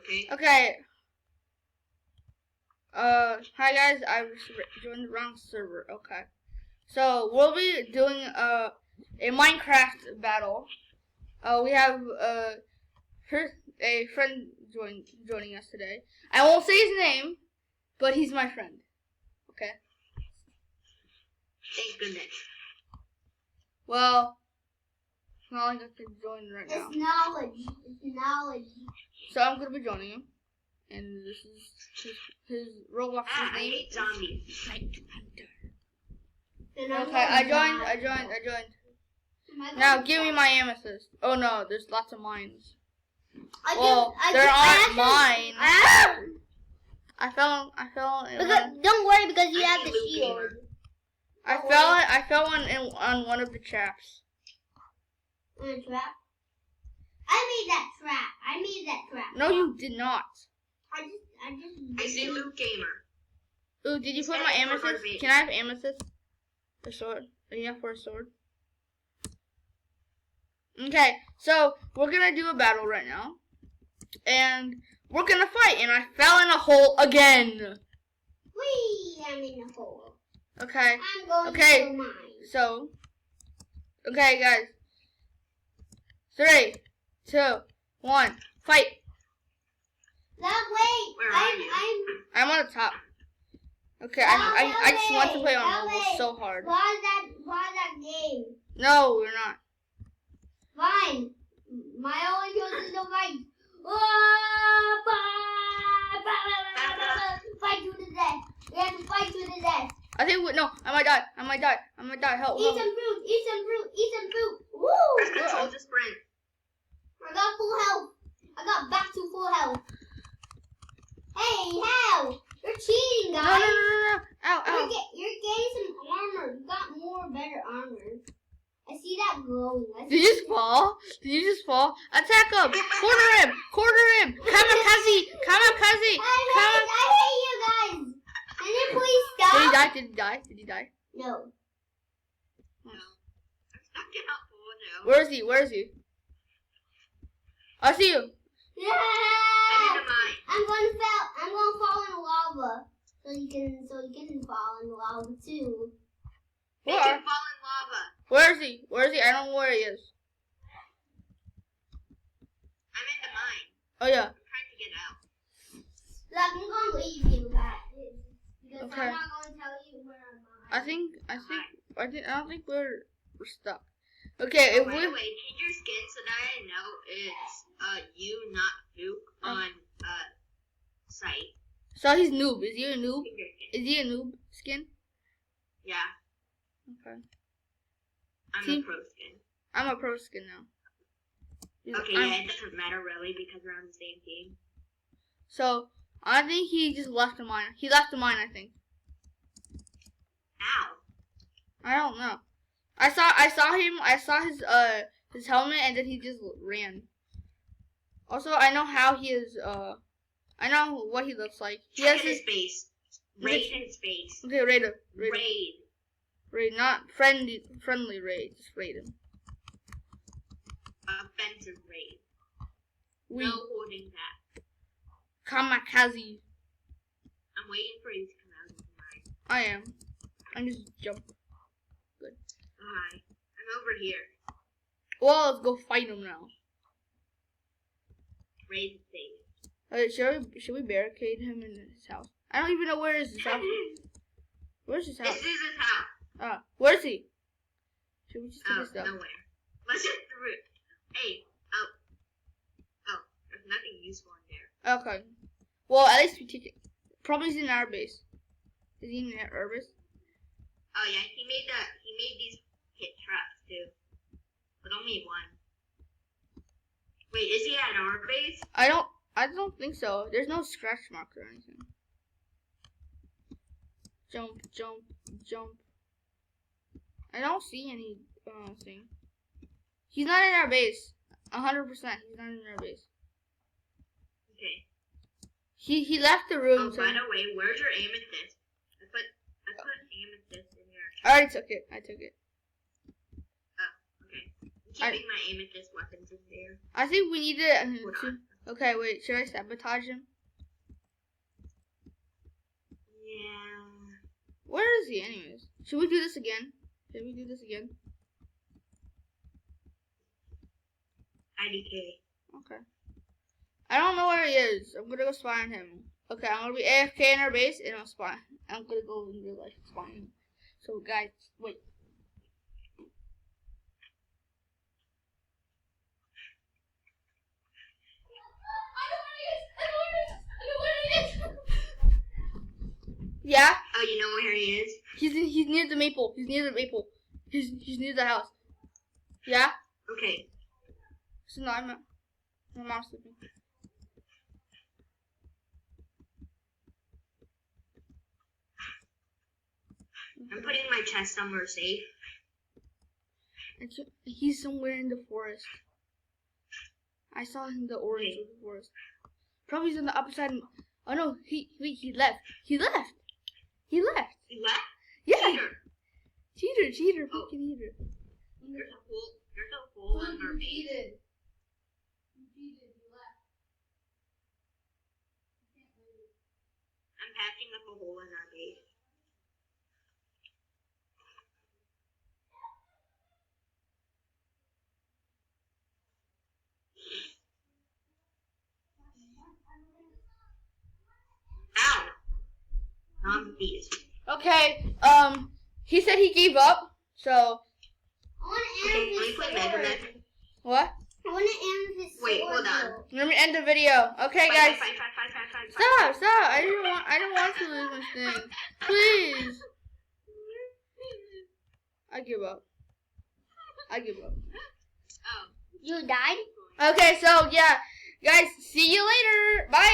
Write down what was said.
okay? Okay. Hi guys, I joined the wrong server. Okay. So we'll be doing a Minecraft battle. We have a friend joining us today. I won't say his name, but he's my friend. Okay. Thank goodness. Well, it's not like I can join right now. It's knowledge. It's knowledge. So I'm gonna be joining him, and this is his Roblox I name. hate zombies. Okay, I joined. Now give me my amethyst. Oh no, there's lots of mines. There aren't mines. I fell in one. Don't worry because you have the shield. I fell on one of the traps. On a trap? I made that trap. No, you did not. I see Luke Gamer. Ooh, did you put my amethyst? Can I have amethyst? A sword? Enough for a sword? Okay, so we're gonna do a battle right now. And we're gonna fight, and I fell in a hole again. Whee! I'm in a hole. Okay. I'm going to mine. So, okay, guys. 3, 2, 1, fight. I'm on the top. Okay, I just want to play on mobile so hard. Why that game? No, we're not. Fine. My only choice is to fight. Fight to the death. We have to fight to the death. I think no. I might die. Help. Eat some fruit. Woo! Press control to sprint. I got full health. I got back to full health. Hey, how? You're cheating, guys. No. Ow. You're getting some armor. You got more better armor. I see that glowing. Did you just fall? Attack him! Corner him! Kamikaze! I hate you guys. Can you please stop? Did he die? No. Where is he? I see you. Yeah. I'm gonna fall in lava. So you can fall in lava too. Make him fall in lava. Where is he? I don't know where he is. I'm in the mine. Oh yeah. I'm trying to get out. Look, I'm gonna leave you guys. Because Okay. I'm not gonna tell you where I'm at. I don't think we're stuck. Okay, if By we the way, change your skin so that I know it's you, not Duke, on site. So he's noob. Is he a noob? Change your skin. Is he a noob skin? Yeah, Okay. I'm a pro skin. I'm a pro skin now. Okay, yeah, it doesn't matter really because we're on the same team. So I think he just left the mine. He left the mine, I think. Ow. I don't know. I saw him. I saw his helmet, and then he just ran. Also, I know how he is. I know what he looks like. He has his face. Raid his face. Okay, raid him. Raid, not friendly raid. Just raid him. Offensive raid. We No holding that. Kamikaze. I'm waiting for you to come out of the mine. I am. I'm just jump. Good. Hi. I'm over here. Well, let's go fight him now. Raid his face. Should we barricade him in his house? I don't even know where is his house. Where's his house? This is his house. Where's he? Should we just take his stuff? Nowhere. Let's just do it. Hey, oh, there's nothing useful in there. Okay. Well, at least we take it. Probably he's in our base. Is he in our base? Oh yeah, he made these hit traps too, but only one. Wait, is he at our base? I don't think so. There's no scratch marks or anything. Jump. I don't see any thing. He's not in our base. 100%. He's not in our base. Okay. He left the room. Oh, by the way, where's your amethyst? I put amethyst in your. I already took it. Oh, okay. I'm keeping my amethyst weapons in there. I think we need to Okay, wait. Should I sabotage him? Yeah. Where is he, anyways? Should we do this again? Should we do this again? IDK. Okay. I don't know where he is. I'm gonna go spy on him. Okay, I'm gonna be AFK in our base and I'll spy. I'm gonna go in real life spy him. So, guys, wait. Yeah? Oh, you know where he is? He's near the maple. He's near the maple. He's near the house. Yeah? Okay. So no, I'm not. My mom's sleeping. I'm putting my chest somewhere safe. He's somewhere in the forest. I saw him in the orange of the forest. Probably he's on the opposite side. Oh no, he left. He left. He left. He left? Yeah. Cheater. Cheater, Oh. fucking cheater. There's a hole in our base. Cheated. You left. I'm patching up a hole in our base. Ow! Zombies. Okay, he said he gave up, so. I want to Okay, end can we this play Mega Man? What? I want to end this. Wait, hold on. Let me end the video. Okay, guys. Fine. Stop. I don't want to lose my thing. Please. I give up. Oh. You died? Okay, so yeah. Guys, see you later. Bye.